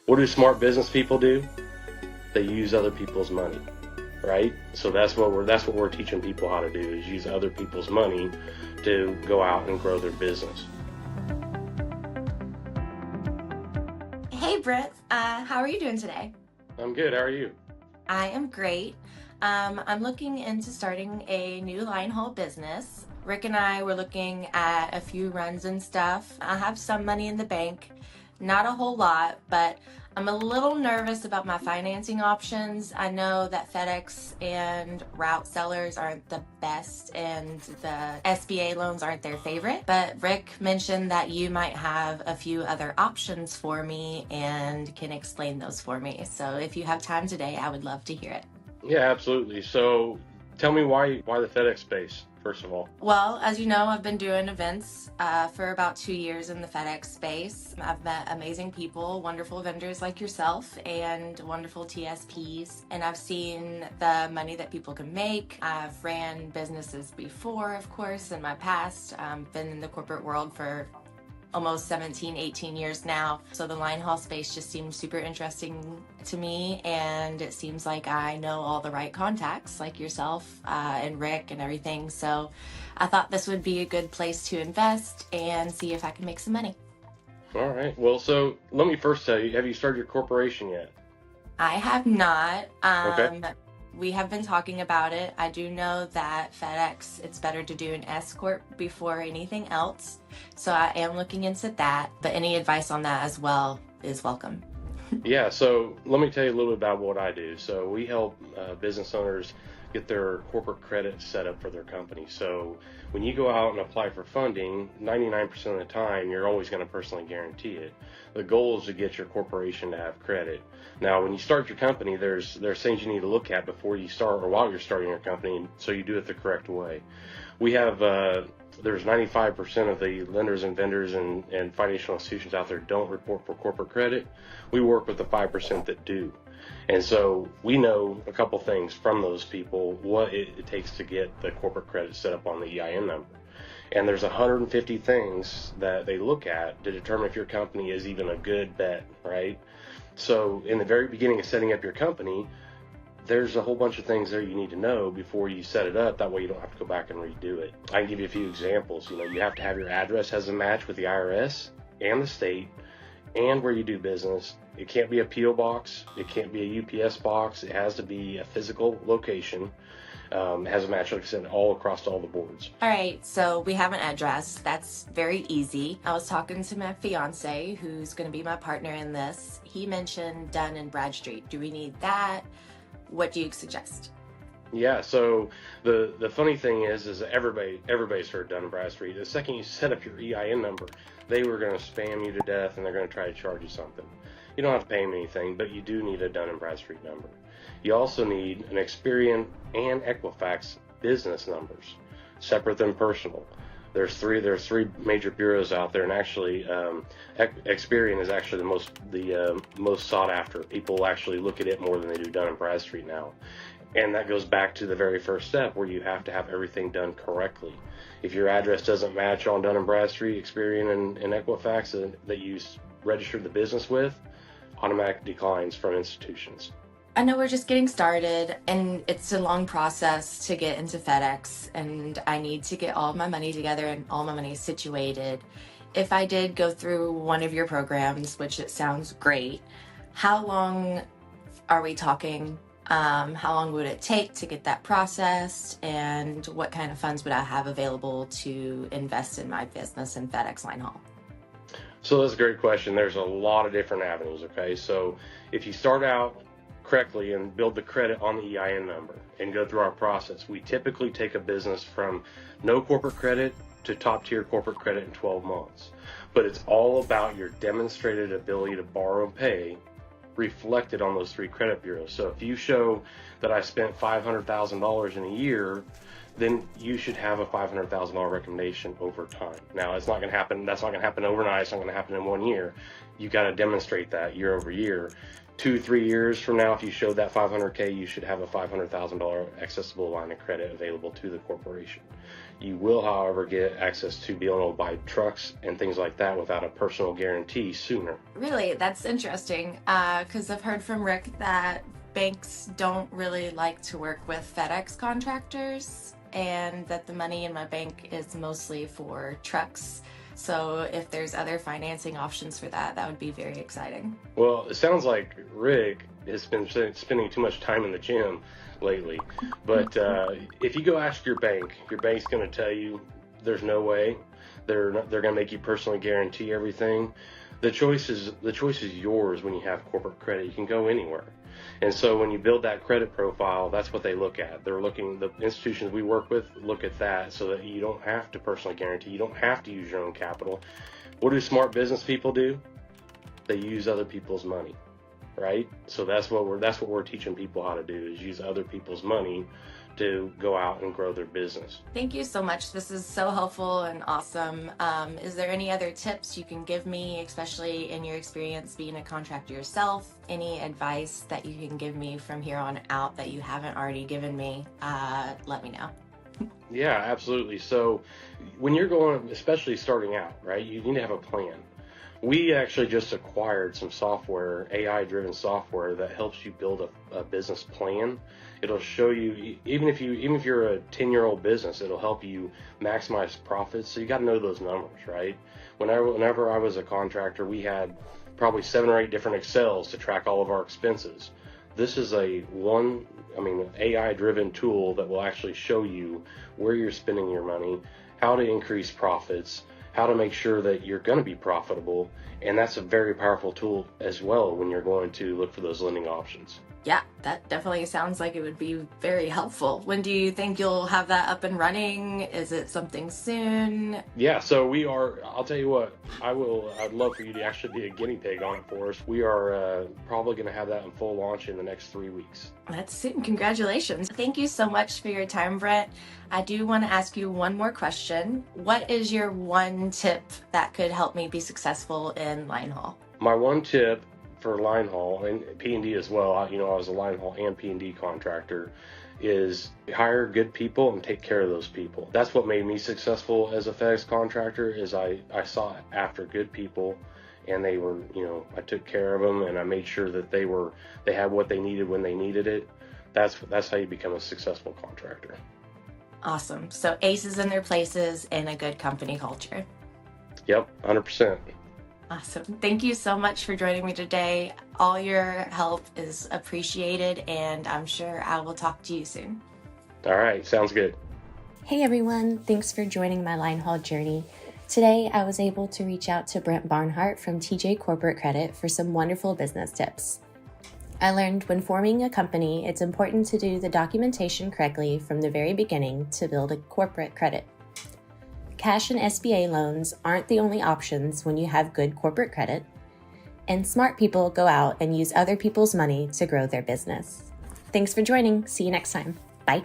What do smart business people do? They use other people's money, right? So that's what we're teaching people how to do, is use other people's money to go out and grow their business. Hey Britt, how are you doing today? I'm good. How are you? I am great. I'm looking into starting a new line haul business. Rick and I were looking at a few runs and stuff. I have some money in the bank, not a whole lot, but I'm a little nervous about my financing options. I know that FedEx and route sellers aren't the best and the SBA loans aren't their favorite, but Rick mentioned that you might have a few other options for me and can explain those for me. So if you have time today, I would love to hear it. Yeah, absolutely. So tell me why the FedEx space, first of all. Well, as you know, I've been doing events for about 2 years in the FedEx space. I've met amazing people, wonderful vendors like yourself, and wonderful TSPs. And I've seen the money that people can make. I've ran businesses before, of course, in my past. Been in the corporate world for almost 17, 18 years now. So the line haul space just seems super interesting to me, and it seems like I know all the right contacts like yourself and Rick and everything. So I thought this would be a good place to invest and see if I can make some money. All right. Well, so let me first tell you, have you started your corporation yet? I have not. Okay. We have been talking about it. I do know that FedEx, it's better to do an S Corp before anything else. So I am looking into that, but any advice on that as well is welcome. Yeah, so let me tell you a little bit about what I do. So we help business owners get their corporate credit set up for their company. So when you go out and apply for funding, 99% of the time, you're always going to personally guarantee it. The goal is to get your corporation to have credit. Now, when you start your company, there's things you need to look at before you start or while you're starting your company, so you do it the correct way. We have there's 95% of the lenders and vendors and financial institutions out there don't report for corporate credit. We work with the 5% that do. And so we know a couple things from those people, what it takes to get the corporate credit set up on the EIN number. And there's 150 things that they look at to determine if your company is even a good bet, right? So in the very beginning of setting up your company, there's a whole bunch of things there you need to know before you set it up. That way you don't have to go back and redo it. I can give you a few examples. You have to have your address has a match with the IRS and the state and where you do business. It can't be a P.O. box. It can't be a UPS box. It has to be a physical location. It has a match, like I said, all across all the boards. All right, so we have an address. That's very easy. I was talking to my fiance, who's going to be my partner in this. He mentioned Dun and Bradstreet. Do we need that? What do you suggest? Yeah, so the funny thing is everybody's heard Dun & Bradstreet. The second you set up your EIN number, they were going to spam you to death and they're going to try to charge you something. You don't have to pay them anything, but you do need a Dun & Bradstreet number. You also need an Experian and Equifax business numbers, separate than personal. There's three major bureaus out there, and actually Experian is actually the most sought after. People actually look at it more than they do Dun & Bradstreet now. And that goes back to the very first step, where you have to have everything done correctly. If your address doesn't match on Dun & Bradstreet, Experian, and Equifax that you registered the business with, automatic declines from institutions. I know we're just getting started, and it's a long process to get into FedEx, and I need to get all of my money together and all my money situated. If I did go through one of your programs, which it sounds great, how long are we talking? How long would it take to get that processed, and what kind of funds would I have available to invest in my business in FedEx Linehaul? So that's a great question. There's a lot of different avenues, okay? So if you start out correctly and build the credit on the EIN number and go through our process, we typically take a business from no corporate credit to top tier corporate credit in 12 months. But it's all about your demonstrated ability to borrow and pay reflected on those three credit bureaus. So if you show that I spent $500,000 in a year, then you should have a $500,000 recommendation over time. Now, it's not going to happen. That's not going to happen overnight. It's not going to happen in 1 year. You got to demonstrate that year over year. 2-3 years from now, if you showed that $500K, you should have a $500,000 accessible line of credit available to the corporation. You will, however, get access to being able to buy trucks and things like that without a personal guarantee sooner. Really, that's interesting, because I've heard from Rick that banks don't really like to work with FedEx contractors, and that the money in my bank is mostly for trucks. So if there's other financing options for that, that would be very exciting. Well, it sounds like Rick has been spending too much time in the gym lately. But if you go ask your bank's going to tell you there's no way. They're going to make you personally guarantee everything. The choice is yours when you have corporate credit. You can go anywhere. And so when you build that credit profile, that's what they look at. The institutions we work with look at that so that you don't have to personally guarantee. You don't have to use your own capital. What do smart business people do? They use other people's money, right? So that's what we're teaching people how to do, is use other people's money to go out and grow their business. Thank you so much. This is so helpful and awesome. Is there any other tips you can give me, especially in your experience being a contractor yourself? Any advice that you can give me from here on out that you haven't already given me? Let me know. Yeah, absolutely. So when you're going, especially starting out, right, you need to have a plan. We actually just acquired some software, AI-driven software, that helps you build a business plan. It'll show you, even if you're a 10-year-old business, it'll help you maximize profits. So you got to know those numbers, right? Whenever I was a contractor, we had probably 7 or 8 different Excels to track all of our expenses. This is AI-driven tool that will actually show you where you're spending your money, how to increase profits, how to make sure that you're going to be profitable. And that's a very powerful tool as well when you're going to look for those lending options. Yeah, that definitely sounds like it would be very helpful. When do you think you'll have that up and running? Is it something soon? Yeah, so I'll tell you what, I'd love for you to actually be a guinea pig on it for us. We are probably going to have that in full launch in the next 3 weeks. That's soon. Congratulations. Thank you so much for your time, Brent. I do want to ask you one more question. What is your one tip that could help me be successful in Linehaul? My one tip for Linehaul and P&D as well, I was a Linehaul and P&D contractor, is hire good people and take care of those people. That's what made me successful as a FedEx contractor, is I sought after good people, and they were, I took care of them, and I made sure that they had what they needed when they needed it. That's how you become a successful contractor. Awesome. So aces in their places and a good company culture. Yep, 100%. Awesome. Thank you so much for joining me today. All your help is appreciated, and I'm sure I will talk to you soon. All right. Sounds good. Hey everyone. Thanks for joining my Linehaul journey. Today, I was able to reach out to Brent Barnhart from TJ Corporate Credit for some wonderful business tips. I learned when forming a company, it's important to do the documentation correctly from the very beginning to build a corporate credit. Cash and SBA loans aren't the only options when you have good corporate credit, and smart people go out and use other people's money to grow their business. Thanks for joining. See you next time. Bye.